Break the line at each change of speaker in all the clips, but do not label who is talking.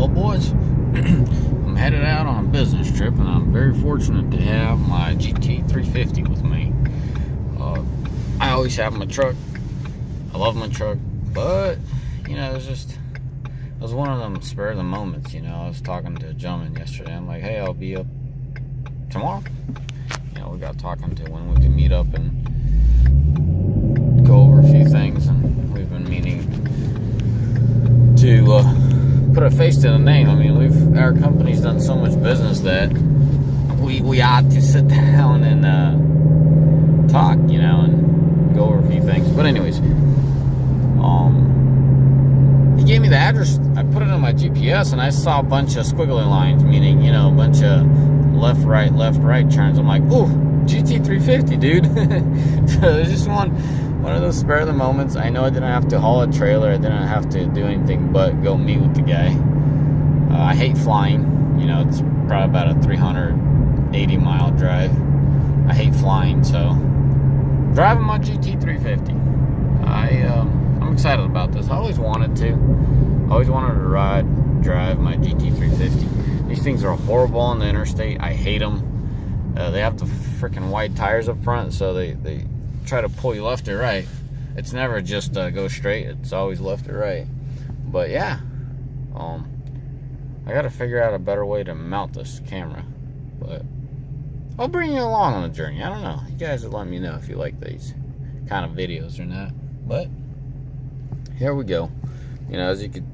Well, boys, I'm headed out on a business trip, and I'm very fortunate to have my Gt350 with me. I always have my truck. I love my truck, but you know, it was one of them spur of the moments. You know, I was talking to a gentleman yesterday. I'm like, hey, I'll be up tomorrow. You know, we got talking to when we can meet up and go over a few things, and we've been meaning to put a face to the name. I mean, our company's done so much business that we ought to sit down and talk, you know, and go over a few things. But anyways, he gave me the address. I put it on my GPS, and I saw a bunch of squiggly lines, meaning, you know, a bunch of left, right turns. I'm like, ooh, Gt350, dude. So it's just one of those spur of the moments. I know I didn't have to haul a trailer. I didn't have to do anything but go meet with the guy. I hate flying. You know, it's probably about a 380-mile drive. I hate flying, so driving my Gt350. I'm excited about this. I always wanted to. I always wanted to drive my Gt350. These things are horrible on the interstate. I hate them. They have the freaking wide tires up front, so they try to pull you left or right. It's never just go straight. It's always left or right. But yeah, I gotta figure out a better way to mount this camera. But I'll bring you along on the journey. I don't know. You guys would let me know if you like these kind of videos or not. But here we go. You know, as you can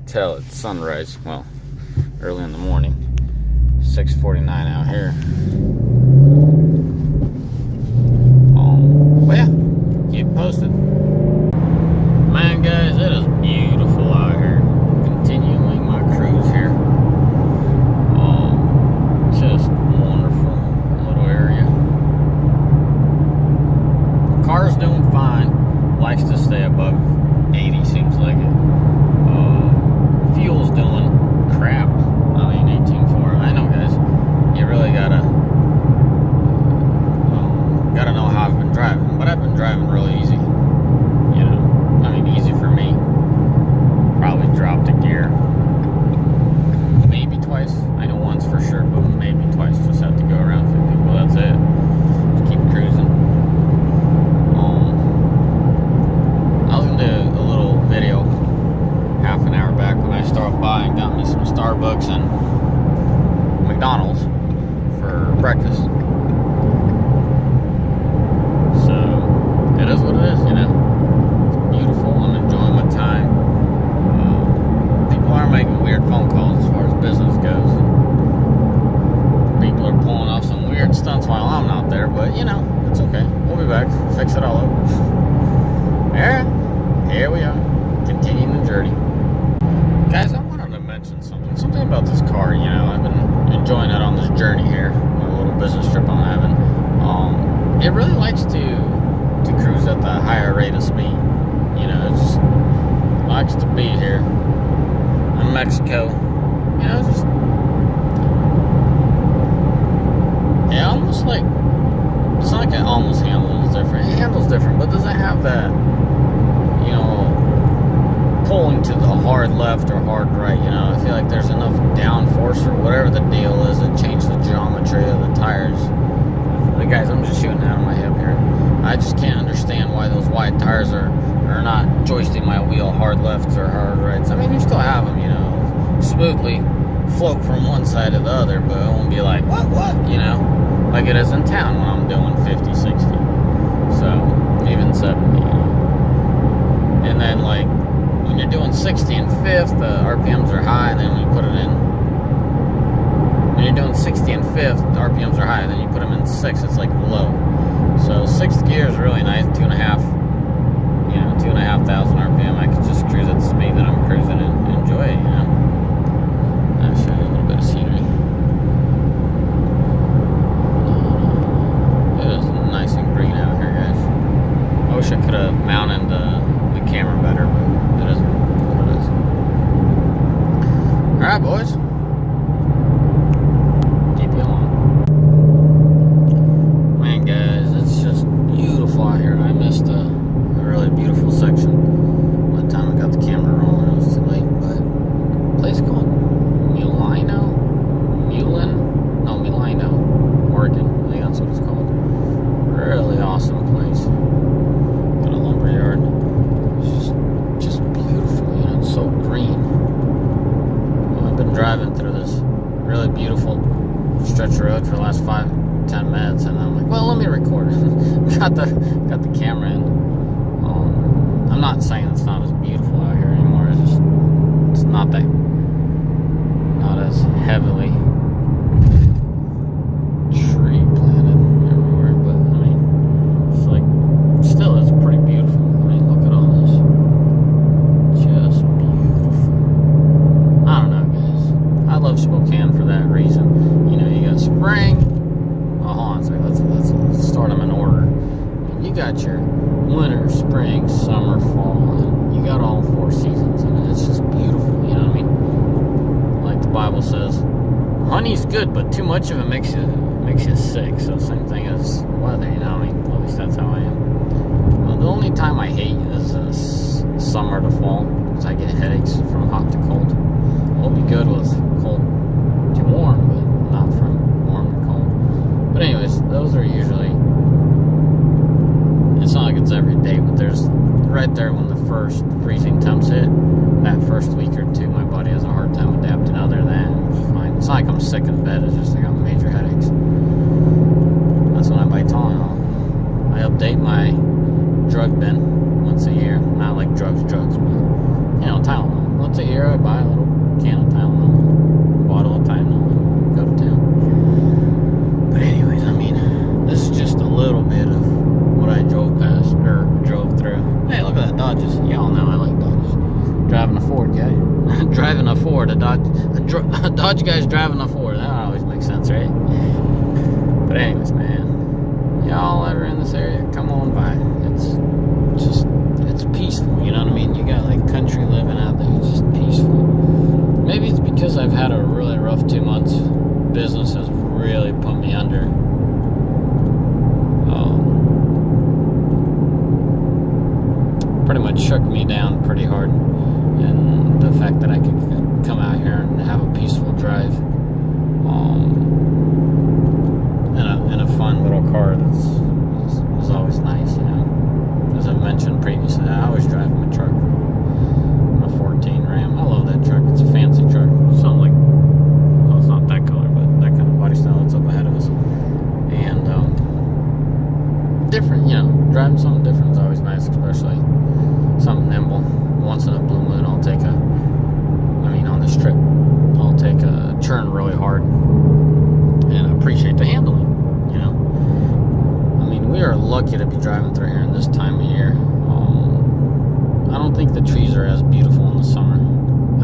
tell, it's sunrise. Well, early in the morning. 6:49 out here. But yeah, keep posted. Man, guys, it is beautiful out here. Continuing my cruise here. Just wonderful little area. The car's doing fine. Likes to stay above 80, seems like it. Fuel's doing crap. I mean, 18.4. I know, guys. You really gotta know how I've been driving, but I've been driving really easy. You know, I mean, easy for me. Probably dropped a gear maybe twice. I know once for sure, but maybe twice. Just have to go around 50. Well, that's it. Just keep cruising. I was gonna do a little video half an hour back when I stopped by and got me some Starbucks and McDonald's for breakfast. So it is what it is, you know. It's beautiful. I'm enjoying my time. People are making weird phone calls as far as business goes. People are pulling off some weird stunts while I'm not there, but you know, it's okay. We'll be back. Fix it all up. Alright, here we are. Continuing the journey. Guys, I wanted to mention something about this car. You know, I've been enjoying it on this journey here, a little business trip I'm having. It really likes to cruise at the higher rate of speed. You know, it just likes to be here in Mexico. You know, it's just, it almost like, it's not like it almost handles different. It handles different, but doesn't have that, you know, pulling to the hard left or hard right. You know, I feel like there's enough downforce or whatever the deal is to change the geometry of the tires. But guys, I'm just shooting out of my hip here. I just can't understand why those wide tires are not joisting my wheel hard lefts or hard rights. I mean, you still have them, you know, smoothly float from one side to the other, but it won't be like, what, you know, like it is in town when I'm doing 50, 60. So, even 70, you know. And then, like, when you're doing 60 and 5th, the RPMs are high, and then when you put it in, when you're doing 60 and 5th, the RPMs are high, and then you put them in 6th, it's like low. So 6th gear is really nice, 2,500 RPM. I could just cruise at the speed that I'm cruising and enjoy it, you know. I'll show you a little bit of scenery. It is nice and green out here, guys. I wish I could have mounted the camera better, but it is what it is. Alright, boys. Keep you along. Man, guys, it's just beautiful out here. I missed a really beautiful section. By the time I got the camera rolling, it was too late, but place called Milano, Oregon. I think that's what it's called. Really awesome place. Got a lumber yard. It's just beautiful. You know, it's so green. I've been driving through this really beautiful stretch of road for the last 5-10 minutes, and I'm like, well, let me record it. got the camera in. I'm not saying it's not as beautiful out here anymore. It's not as heavily tree planted everywhere, but I mean, it's like, still, it's pretty beautiful. I mean, look at all this. Just beautiful. I don't know, guys. I love Spokane for that reason. You know, you got spring. Let's start them in order. You got your winter, spring, summer, fall, and you got all 4 seasons, and it's just beautiful. You know what I mean? Like the Bible says, honey's good, but too much of it makes you sick. So same thing as weather. You know what I mean? At least that's how I am. Well, the only time I hate is summer to fall, because I get headaches from hot to cold. It'll be good with cold to warm, but not from warm to cold. But anyways, those are usually, it's not like it's every day, but there's right there when the first freezing temps hit, that first week or two, my body has a hard time adapting. Other than that, it's fine. It's not like I'm sick in bed, it's just I got major headaches. That's when I buy Tylenol. I update my drug bin once a year. Not like drugs, but, you know, Tylenol. Once a year, I buy a little can of Tylenol, a bottle of Tylenol, and go to town. But anyways, I mean, this is just a little bit of what I drove through. Hey, look at that Dodges. Y'all know I like Dodges. Driving a Ford guy. Driving a Ford. A Dodge guy's driving a Ford. That always makes sense, right? But anyways, man, y'all ever in this area, come on by. It's peaceful, you know what I mean? You got like country living out there. It's just peaceful. Maybe it's because I've had a really rough 2 months. Business has really put me under. Pretty much shook me down pretty hard, and the fact that I could come out here and have a peaceful drive in a fun little car is always nice, you know. As I mentioned previously, I always drive my truck, my 14 Ram. I love that truck. It's a fancy truck. Something like, well, it's not that color, but that kind of body style that's up ahead of us. And different, you know, driving something different is always nice, especially something nimble. Once in a blue moon, on this trip, I'll take a turn really hard and appreciate the handling, you know. I mean, we are lucky to be driving through here in this time of year. I don't think the trees are as beautiful in the summer.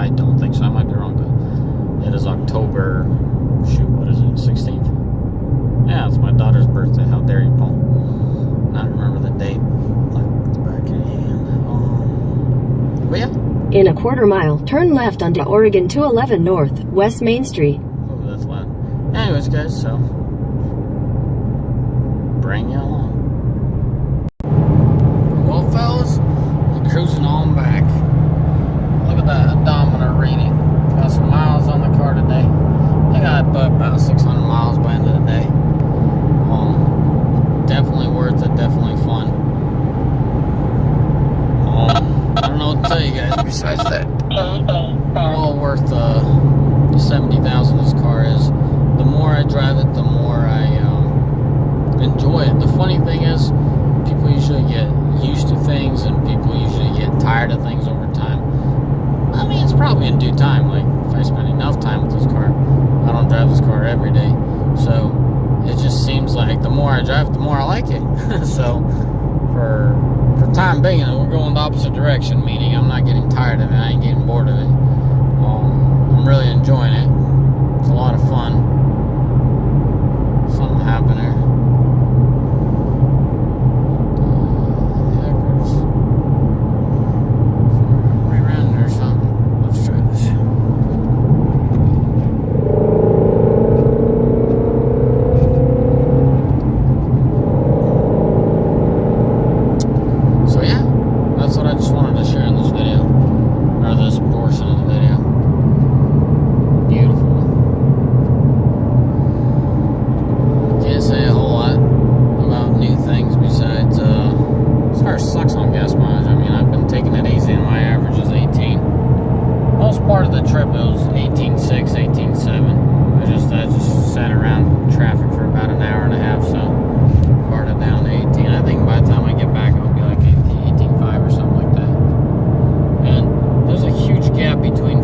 I don't think so. I might be wrong, but it is October, what is it, 16th? Yeah, it's my daughter's birthday. How dare you, Paul? Not remember the date. Like, it's back in hand. But yeah.
In a quarter mile, turn left onto Oregon 211 North, West Main Street.
Oh, that's loud. Anyways, guys, so bring you along. Well, fellas, we're cruising on back. Look at that odometer reading. Got some miles on the car today. I think I had about 600 miles by the end of the day. Definitely worth it. Definitely fun. I don't know what to tell you guys besides that. Well worth the 70,000 this car is. The more I drive it, the more I enjoy it. The funny thing is, people usually get used to things, and people usually get tired of things over time. I mean, it's probably in due time. Like, if I spend enough time with this car, I don't drive this car every day, so it just seems like the more I drive, the more I like it. So for time being, we're going the opposite direction, meaning I'm not getting tired of it. I ain't getting bored of it. I'm really enjoying it. It's a lot of fun. Something happened there. Rear-ended or something. Let's try this. So yeah, that's what I just wanted to share in this video, or this portion of the video. Beautiful. part of the trip, it was 18.6, 18.7. I just sat around traffic for about an hour and a half, so brought it down to 18. I think by the time I get back, it'll be like 18.5 or something like that. And there's a huge gap between